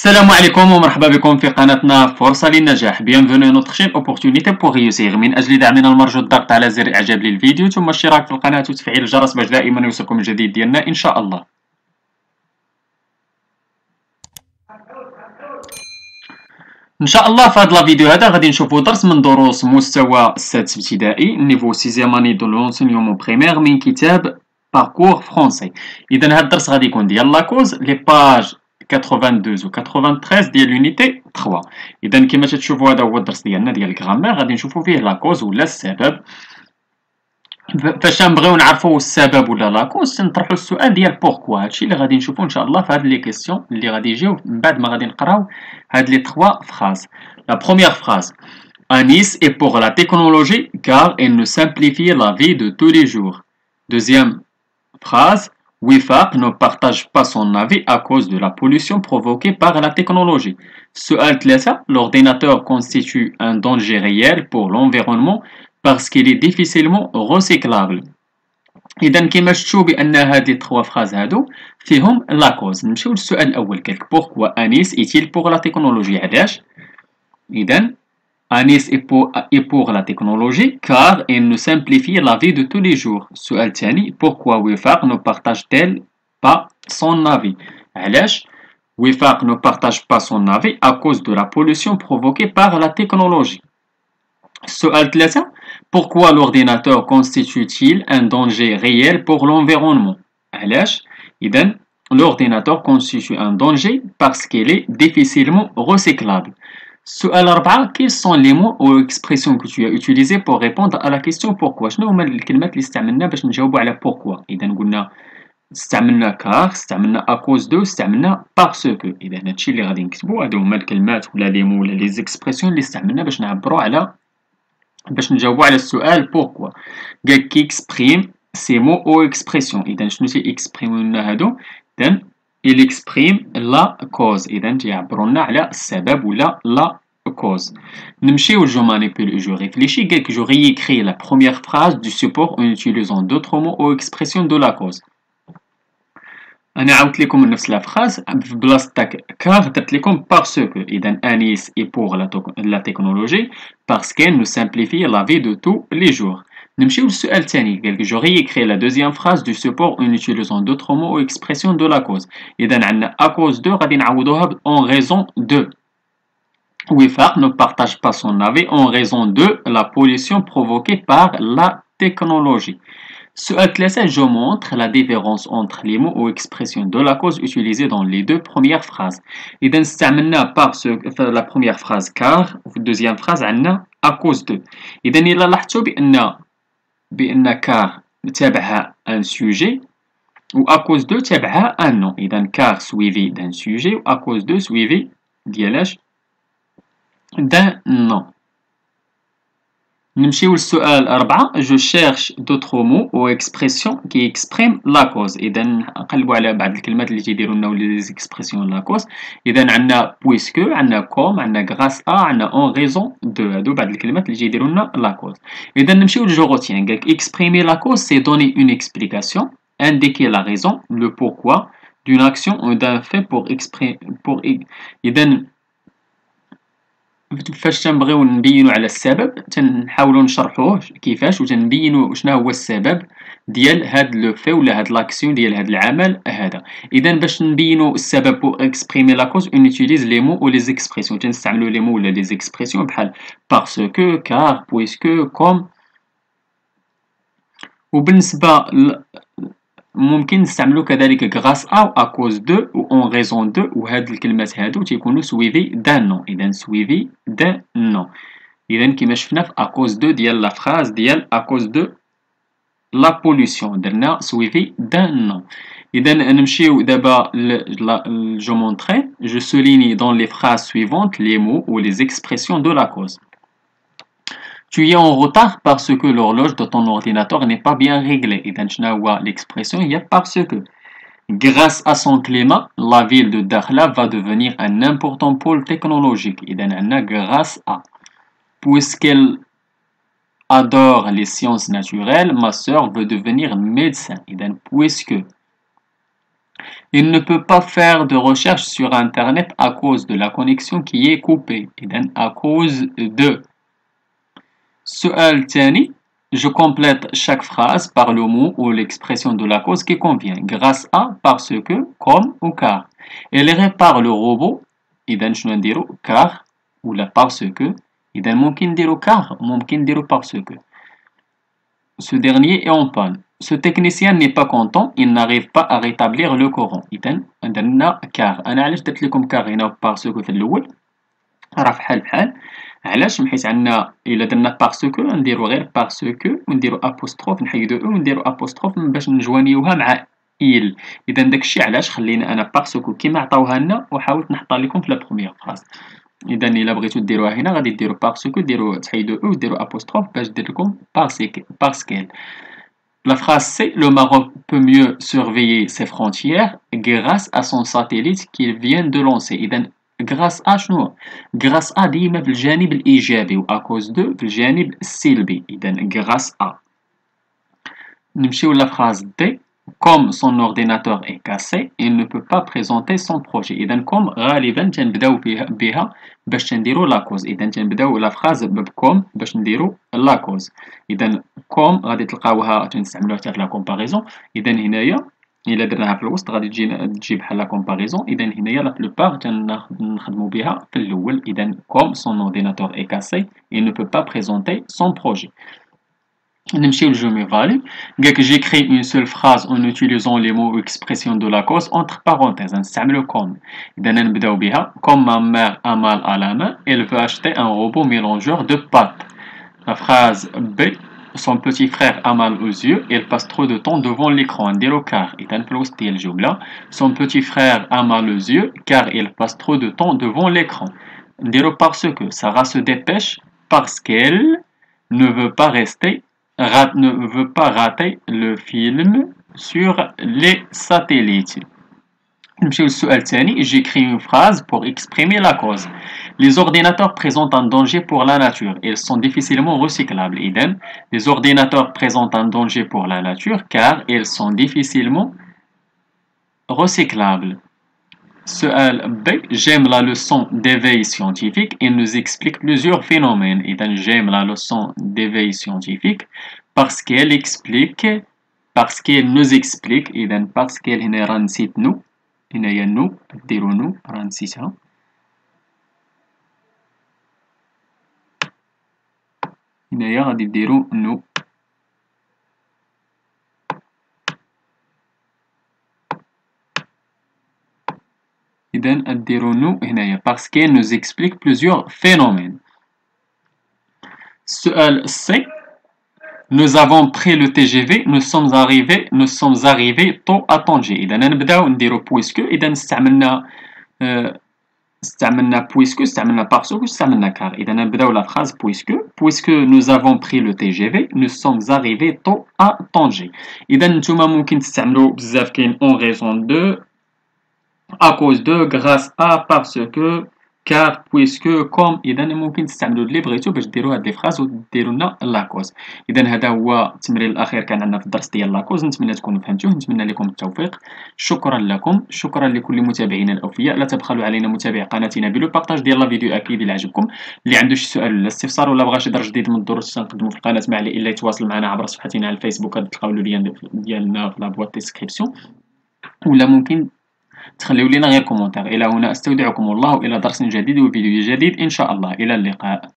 السلام عليكم ومرحبا بكم في قناتنا فرصة للنجاح. Bienvenue à notre chaîne Opportunité pour réussir. من أجل دعمنا المرجو الضغط على زر إعجاب للفيديو ثم الاشتراك في القناة وتفعيل الجرس باش دائما يوصلكم الجديد ديالنا إن شاء الله. إن شاء الله في هذا الفيديو هذا غادي نشوفوا درس من دروس مستوى السادس ابتدائي نيفو سيزيام اني دو لونسينيومون بريمير من كتاب باركور فرونسي. إذا هذا الدرس غادي يكون ديال لاكوز لي باج 82 و 93 ديال لونيتي 3. اذا كما تشوفوا هذا هو الدرس ديالنا ديال الغرامير غادي نشوفوا فيه لاكوز ولا السبب. فاش نبغيو نعرفوا السبب ولا لاكوز نطرحوا السؤال ديال بوركوا. هادشي اللي غادي نشوفوا ان شاء الله في هاد لي كيسيون اللي غادي يجيو من بعد ما غادي نقراو هاد لي 3 phrases. La première phrase: Anis est pour la technologie car elle nous simplifie la vie de tous les jours. Deuxième phrase: Wifaq ne partage pas son avis à cause de la pollution provoquée par la technologie. Su'al 3: L'ordinateur constitue un danger réel pour l'environnement parce qu'il est difficilement recyclable. إذا كما شفتوا بأن هاد لي 3 phrases هادو فيهم لا كوز. نمشيو للسؤال الأول كالك: Pourquoi Anis est-il pour la technologie؟ علاش؟ إذا Anis est pour la technologie car elle nous simplifie la vie de tous les jours. السؤال الثاني: Pourquoi Wifaq ne partage-t-elle pas son avis؟ علاش Wifaq ne partage pas son avis à cause de la pollution provoquée par la technologie. السؤال 3: Pourquoi l'ordinateur constitue-t-il un danger réel pour l'environnement؟ علاش؟ إذا l'ordinateur constitue un danger parce qu'il est difficilement recyclable. السؤال 4: Quels sont les mots ou expressions que tu as utilisés pour répondre à la question pourquoi؟ شنو هما الكلمات اللي استعملنا باش نجاوبوا على pourquoi؟ إذا قلنا استعملنا car، استعملنا à cause de، استعملنا parce que. إذا هادشي اللي غادي نكتبو هادو هما الكلمات ولا لي مو ولا لي زيكسبرسيون اللي استعملنا باش نعبروا على باش نجاوبوا على السؤال pourquoi. قال كي exprime ces mots ou expressions. إذا شنو تيexprime لنا هادو؟ إذا il exprime la cause. إذا تيعبروا لنا على السبب ولا la cause. نمشيو جو manipule et je réfléchis. قال je réécris la première phrase du support en utilisant d'autres mots ou expressions de la cause. أنا عاودت لكم نفس لا فراز في بلاصة كار درت لكم parce que. إذا Anis est pour la technologie parce qu'elle nous simplifie la vie de tous les jours. نمشيو للسؤال الثاني. قال je réécris la deuxième phrase du support en utilisant d'autres mots ou expressions de la cause. إذا عندنا à cause de غادي نعوضوها en raison de. Wifaq ne partage pas son avis en raison de la pollution provoquée par la technologie. Su'al 3: Je montre la différence entre les mots ou expressions de la cause utilisées dans les deux premières phrases. إذا استعملنا parce في la première phrase car وفي deuxième phrase عندنا à cause de. إذا إلا لاحظتوا بأن car تابعها un sujet و à cause de تابعها un nom. إذا car suivi d'un sujet و à cause de suivi ديالاش d'un nom. نمشيو للسؤال 4: Je cherche d'autres mots ou expressions qui expriment la cause. إذا نقلبوا على بعض الكلمات اللي تيديروا لنا ولا لي زيكسبرسيون لا كوز. إذا عندنا puisque، عندنا comme، عندنا grâce à، عندنا en raison de. هادو بعض الكلمات اللي تيديروا لنا لا كوز. إذا نمشيو لجو روتيان. قالك exprimer la cause c'est donner une explication, indiquer la raison, le pourquoi d'une action ou d'un fait pour exprimer إذا فاش تنبغيو نبينوا على السبب تنحاولوا نشرحوه كيفاش وتنبينوا شنو هو السبب ديال هاد لو في ولا هاد لاكسيون ديال هاد العمل هذا. اذا باش نبينوا السبب بو اكسبريمي لا كوز اون يوتيليز لي مو و لي زيكسبرسيون. تنستعملوا لي مو ولا لي زيكسبرسيون بحال parce que، car، puisque، comme. وبالنسبه ممكن نستعملوا كذلك grâce à و à cause de و en raison de. وهاد الكلمات هادو تيكونوا suivi d'un nom. إذا suivi d'un nom. إذا كما شفنا في à cause de ديال لا phrase ديال à cause de la pollution درنا suivi d'un nom. إذا نمشيو دابا je montrerai. Je souligne dans les phrases suivantes les mots ou les expressions de la cause. Tu es en retard parce que l'horloge de ton ordinateur n'est pas bien réglée. إذا شنو هو l'expression؟ هي parce que. Grâce à son climat, la ville de Dakhla va devenir un important pôle technologique. إذا عندنا grâce à. Puisqu'elle adore les sciences naturelles, ma sœur veut devenir médecin. إذا puisque. Il ne peut pas faire de recherche sur Internet à cause de la connexion qui est coupée. إذن à cause de. سؤال تاني. Je complète chaque phrase par le mot ou l'expression de la cause qui convient. Grâce à, parce que, comme ou car. Elle répare le robot. إذن شنو نديرو؟ car ولا parce que. إذن ممكن نديرو car ممكن نديرو parce que. Ce dernier est en panne. Ce technicien n'est pas content, il n'arrive pas à rétablir le courant. إذن عندنا car. أنا علاش درت لكم car هنا parce que في الأول؟ راه فحال بحال. علاش؟ حيت عندنا الا درنا باسكو نديرو غير باسكو ونديرو ابوستروف نحيدو او ونديرو ابوستروف باش نجوانيوها مع إل. اذا داكشي علاش خلينا انا باسكو كيما عطاوها لنا وحاولت نحطها لكم في لا بروميير فراز. اذا الا بغيتو ديروها هنا غادي ديرو باسكو ديرو تحيدو او وديرو ابوستروف باش دير لكم باسكيل. La phrase C, le Maroc peut mieux surveiller ses frontières grâce à son satellite qu'il vient de lancer. إذا grâce à شنو؟ grâce à ديما في الجانب الإيجابي و à cause de في الجانب السلبي. إذا grâce à. نمشيو لا phrase D. Comme son ordinateur est cassé, il ne peut pas présenter son projet. إذا comme غالبا تنبداو بها باش نديرو لا كوز. إذا تنبداو لا phrase بكم باش نديرو لا كوز. إذا comme غادي تلقاوها تنستعملوها حتى في لا كومباريزون. إذا هنايا إلا درناها في الوسط غادي تجي بحال لا كومباريزون. إذا هنايا لا بلوبار تنخدمو بها في الأول. إذا comme son ordinateur est cassé, il ne peut pas présenter son projet. نمشيو للجملة فالي. قالك j'écris une seule phrase en utilisant les mots ou expressions de la cause entre parenthèses. نستعملو comme. إذا نبداو بها comme ma mère a mal à la main, elle veut acheter un robot mélangeur de pâtes. La phrase B. Son petit frère a mal aux yeux, il passe trop de temps devant l'écran. نديرو car. إذا في الوسط ديال الجملة son petit frère a mal aux yeux car il passe trop de temps devant l'écran. نديرو parce que Sarah se dépêche parce qu'elle ne veut pas rater le film sur les satellites. نمشيو للسؤال الثاني. J'écris une phrase pour exprimer la cause. Les ordinateurs présentent un danger pour la nature. Ils sont difficilement recyclables. Idem. Les ordinateurs présentent un danger pour la nature car ils sont difficilement recyclables. سؤال B. J'aime la leçon d'éveil scientifique. Il nous explique plusieurs phénomènes. إذا j'aime la leçon d'éveil scientifique parce qu'elle nous explique. إذا parce qu'elle هنا راه نسيت نو. هنايا نو ديرو نو راه نسيتها. هنايا غادي ديرو نو. إذا ديرو نو هنايا parce qu'elle nous explique plusieurs phénomènes. سؤال C. Nous avons pris le TGV, nous sommes arrivés tôt à Tanger. إذا نبداو نديرو puisque. إذا استعملنا puisque, استعملنا parce que, استعملنا car. إذا نبداو la phrase puisque nous avons pris le TGV, nous sommes arrivés tôt à Tanger. إذا نتوما ممكن تستعملوا بزاف كاين en raison de, à cause de, grâce à, parce que, car, puisque, comme. إذا ممكن تستعملوا اللي بغيتو باش ديروا هاد لي فراز وديروا لنا لاكوز. إذا هذا هو التمرين الأخير كان عندنا في الدرس ديال لاكوز. نتمنى تكونوا فهمتوه. نتمنى لكم التوفيق. شكرا لكم. شكرا لكل متابعينا الأوفياء. لا تبخلوا علينا متابعي قناتنا بلو بارطاج ديال لا فيديو أكيد إلا عجبكم. اللي عنده شي سؤال ولا استفسار ولا بغى شي درس جديد من الدروس تنقدموا في القناة ما عليه إلا يتواصل معنا عبر صفحتنا على الفيسبوك. تلقاو اللين ديالنا في لابواط ديسكريبسيون ولا ممكن تخليوا لنا غير كومونتير. إلى هنا أستودعكم الله إلى درس جديد وفيديو جديد إن شاء الله. إلى اللقاء.